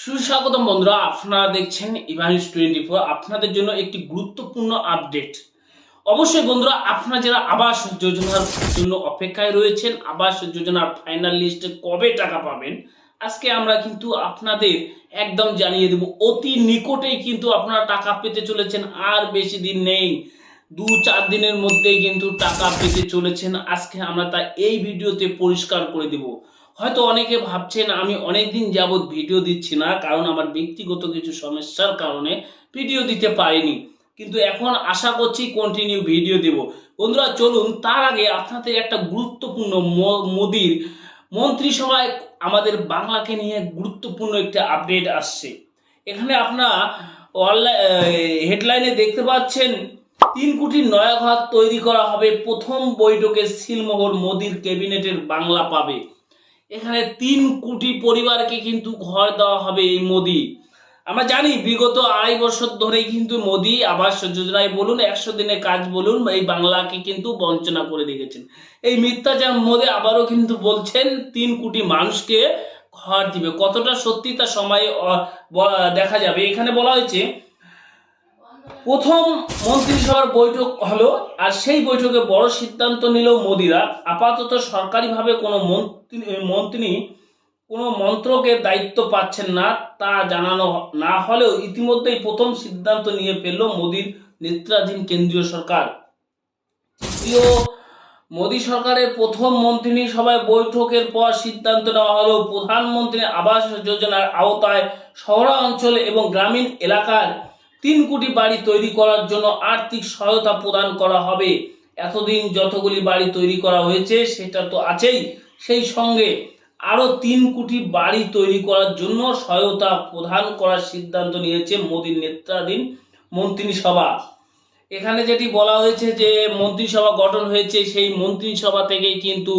সুস্বাগতম বন্ধুরা, আপনারা দেখছেন ইভানিউজ 24। আপনাদের জন্য একটি গুরুত্বপূর্ণ আপডেট। অবশ্যই বন্ধুরা, আপনারা যারা আবাস যোজনার জন্য অপেক্ষায় রয়েছেন, আবাস যোজনার ফাইনাল লিস্টে কবে টাকা পাবেন, আজকে আমরা কিন্তু আপনাদের একদম জানিয়ে দেব। অতি নিকটেই কিন্তু আপনারা টাকা পেতে চলেছেন, আর বেশি দিন নেই, 2-4 দিনের মধ্যেই কিন্তু টাকা পেতে চলেছেন। আজকে আমরা তা এই ভিডিওতে পরিষ্কার করে দেব। হয়তো অনেকে ভাবছেন আমি অনেকদিন যাবৎ ভিডিও দিচ্ছি না, কারণ আমার ব্যক্তিগত কিছু সমস্যার কারণে ভিডিও দিতে পারিনি, কিন্তু এখন আশা করছি কন্টিনিউ ভিডিও দেব। বন্ধুরা চলুন, তার আগে আপনাদের একটা গুরুত্বপূর্ণ মোদির মন্ত্রিসভায় আমাদের বাংলাকে নিয়ে গুরুত্বপূর্ণ একটা আপডেট আসছে। এখানে আপনারা হেডলাইনে দেখতে পাচ্ছেন 3 কোটি নয়া ঘর তৈরি করা হবে, প্রথম বৈঠকে সিলমোহর, মোদির ক্যাবিনেটের বাংলা পাবে। এখানে 3 কোটি পরিবারকে কিন্তু ঘর দেওয়া হবে এই মোদি। আমরা জানি বিগত 2.5 বছর ধরেই কিন্তু মোদি আবাস যোজনায় বলুন, 100 দিনের কাজ বলুন, এই বাংলাকে কিন্তু বঞ্চনা করে রেখেছেন। এই মিথ্যাচার মোদি আবারও কিন্তু বলছেন 3 কোটি মানুষকে ঘর দিবে। কতটা সত্যি তা সময় দেখা যাবে। এখানে বলা হয়েছে প্রথম মন্ত্রিসভার বৈঠক হলো, আর সেই বৈঠকে বড় সিদ্ধান্ত নিল মোদিরা। আপাতত সরকারিভাবে কোনো মন্ত্রী কোনো মন্ত্রকের দায়িত্ব পাচ্ছেন না, তা জানানো না হলেও ইতিমধ্যেই প্রথম সিদ্ধান্ত নিয়ে ফেলল মোদির নেতৃত্বাধীন কেন্দ্রীয় সরকার। তৃতীয় মোদী সরকারের প্রথম মন্ত্রিসভায় বৈঠকের পর সিদ্ধান্ত নেওয়া হলো প্রধানমন্ত্রী আবাস যোজনার আওতায় শহরাঞ্চল এবং গ্রামীণ এলাকার 3 কোটি বাড়ি তৈরি করার জন্য আর্থিক সহায়তা প্রদান করা হবে। এতদিন যতগুলি বাড়ি তৈরি করা হয়েছে সেটা তো আছেই, সেই সঙ্গে আরও 3 কোটি বাড়ি তৈরি করার জন্য সহায়তা প্রদান করার সিদ্ধান্ত নিয়েছে মোদীর নেতৃত্বাধীন মন্ত্রিসভা। এখানে যেটি বলা হয়েছে যে মন্ত্রিসভা গঠন হয়েছে, সেই মন্ত্রিসভা থেকেই কিন্তু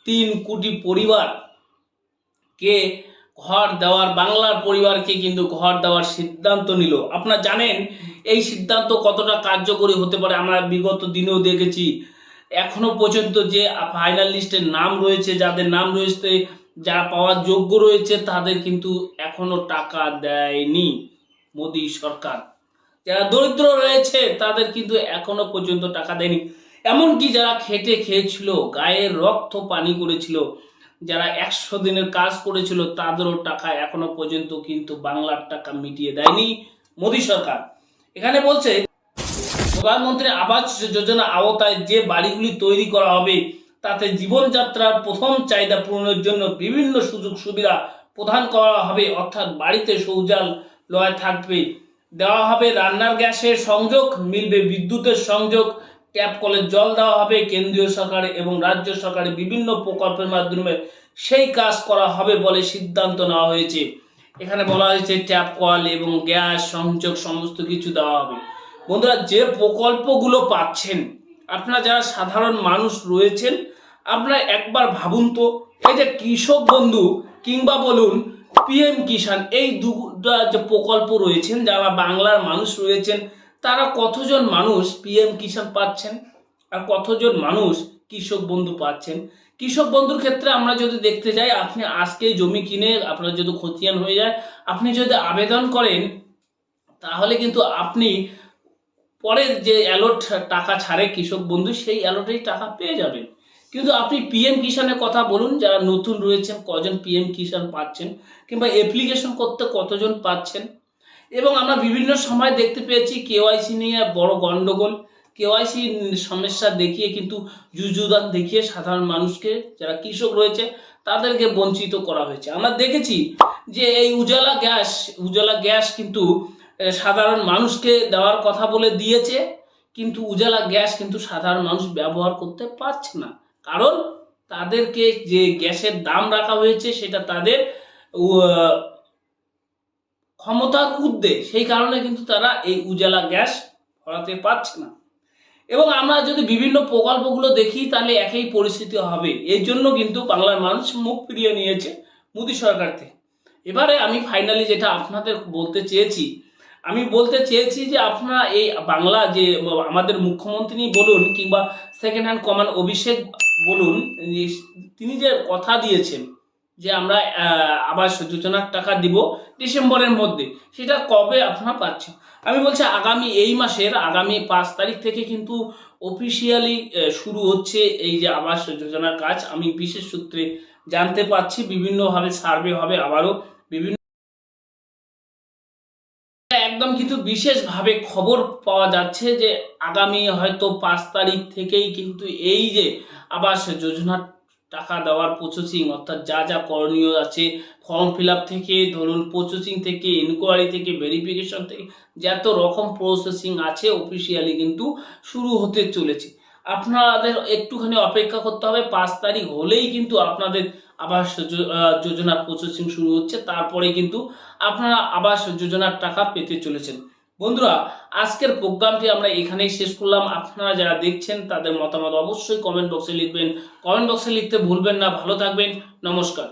3 কোটি পরিবারকে ঘর দেওয়ার, বাংলার পরিবারকে কিন্তু ঘর দেওয়ার সিদ্ধান্ত নিল। আপনারা জানেন এই সিদ্ধান্ত কতটা কার্যকরী হতে পারে। আমরা বিগত দিনেও দেখেছি, এখনো পর্যন্ত যে ফাইনাল লিস্টের নাম রয়েছে, যাদের নাম রয়েছে, যারা পাওয়ার যোগ্য রয়েছে, তাদের কিন্তু এখনো টাকা দেয়নি মোদী সরকার। যারা দরিদ্র রয়েছে তাদের কিন্তু এখনো পর্যন্ত টাকা দেয়নি। এমনকি যারা খেটে খেয়েছিল, গায়ের রক্ত পানি করেছিল, যারা 100 দিনের কাজ করেছিল, তাদেরও টাকা এখনো পর্যন্ত কিন্তু বাংলার টাকা মিটিয়ে দেয়নি মোদী সরকার। এখানে বলছে প্রধানমন্ত্রী আবাস যোজনা আওতায় যে বাড়িগুলি তৈরি করা হবে তাতে জীবনযাত্রার প্রথম চাহিদা পূরণের জন্য বিভিন্ন সুযোগ সুবিধা প্রদান করা হবে। অর্থাৎ বাড়িতে শৌচালয় থাকবে, দেওয়া হবে রান্নার গ্যাসের সংযোগ, মিলবে বিদ্যুতের সংযোগ, ট্যাপ কলের জল দেওয়া হবে। কেন্দ্রীয় সরকার এবং রাজ্য সরকারের বিভিন্ন প্রকল্পের মাধ্যমে সেই কাজ করা হবে বলে সিদ্ধান্ত নেওয়া হয়েছে। এখানে বলা হয়েছে ট্যাপ কল এবং গ্যাস সংযোগ সমস্ত কিছু দেওয়া হবে। বন্ধুরা, যে প্রকল্পগুলো পাচ্ছেন, আপনারা যারা সাধারণ মানুষ রয়েছেন, আপনারা একবার ভাবুন তো, এই যে কৃষক বন্ধু কিংবা বলুন পিএম কিষাণ, এই দুটা যে প্রকল্প রয়েছেন, যারা বাংলার মানুষ রয়েছেন, তারা কতজন মানুষ পিএম কিষাণ পাচ্ছেন আর কতজন মানুষ কৃষক বন্ধু পাচ্ছেন? কৃষক বন্ধুর ক্ষেত্রে আমরা যদি দেখতে যাই, আপনি আজকে জমি কিনে আপনার যদি খতিয়ান হয়ে যায়, আপনি যদি আবেদন করেন, তাহলে কিন্তু আপনি পরের যে অ্যালট টাকা ছাড়ে কৃষক বন্ধু, সেই অ্যালটেই টাকা পেয়ে যাবেন। কিন্তু আপনি পিএম কিষাণের কথা বলুন, যারা নতুন রয়েছেন কজন পিএম কিষাণ পাচ্ছেন, কিংবা অ্যাপ্লিকেশন করতে কতজন পাচ্ছেন। এবং আমরা বিভিন্ন সময় দেখতে পেয়েছি কেওয়াইসি নিয়ে বড় গন্ডগোল, কেওয়াইসি সমস্যা দেখিয়ে কিন্তু যুযুদান দেখিয়ে সাধারণ মানুষকে, যারা কৃষক রয়েছে, তাদেরকে বঞ্চিত করা হয়েছে। আমরা দেখেছি যে এই উজালা গ্যাস কিন্তু সাধারণ মানুষকে দেওয়ার কথা বলে দিয়েছে, কিন্তু উজালা গ্যাস কিন্তু সাধারণ মানুষ ব্যবহার করতে পারছে না, কারণ তাদেরকে যে গ্যাসের দাম রাখা হয়েছে সেটা তাদের ক্ষমতার ঊর্ধ্বে, সেই কারণে কিন্তু তারা এই উজালা গ্যাস ভরাতে পারছে না। এবং আমরা যদি বিভিন্ন প্রকল্পগুলো দেখি, তাহলে একই পরিস্থিতি হবে। এই জন্য কিন্তু বাংলার মানুষ মুখ ফিরিয়ে নিয়েছে মোদী সরকার থেকে। এবারে আমি ফাইনালি যেটা আপনাদের বলতে চেয়েছি যে আপনারা এই বাংলা যে আমাদের মুখ্যমন্ত্রী বলুন কিংবা সেকেন্ড হ্যান্ড কমান্ড অভিষেক বলুন, তিনি যে কথা দিয়েছেন যে আমরা আবাস যোজনার টাকা দিব ডিসেম্বরের মধ্যে, সেটা কবে আপনারা পাচ্ছেন? আমি বলছি আগামী এই মাসের আগামী 5 তারিখ থেকে কিন্তু অফিসিয়ালি শুরু হচ্ছে এই যে আবাস যোজনার কাজ। আমি বিশেষ সূত্রে জানতে পারছি বিভিন্নভাবে সার্ভে হবে, আবারও বিভিন্ন একদম কিন্তু বিশেষভাবে খবর পাওয়া যাচ্ছে যে আগামী হয়তো 5 তারিখ থেকেই কিন্তু এই যে আবাস যোজনার টাকা দেওয়ার প্রসেসিং, অর্থাৎ যা যা করণীয় আছে, ফর্ম ফিল আপ থেকে ধরুন, প্রসেসিং থেকে, ইনকোয়ারি থেকে, ভেরিফিকেশন থেকে, যত রকম প্রসেসিং আছে অফিসিয়ালি কিন্তু শুরু হতে চলেছে। আপনাদের একটুখানি অপেক্ষা করতে হবে, 5 তারিখ হলেই কিন্তু আপনাদের আবাস যোজনার প্রসেসিং শুরু হচ্ছে, তারপরে কিন্তু আপনারা আবাস যোজনার টাকা পেতে চলেছেন। বন্ধুরা, আজকের প্রোগ্রামটি আমরা এখানেই শেষ করলাম। আপনারা যারা দেখছেন তাদের মতামত অবশ্যই কমেন্ট বক্সে লিখবেন, কমেন্ট বক্সে লিখতে ভুলবেন না। ভালো থাকবেন, নমস্কার।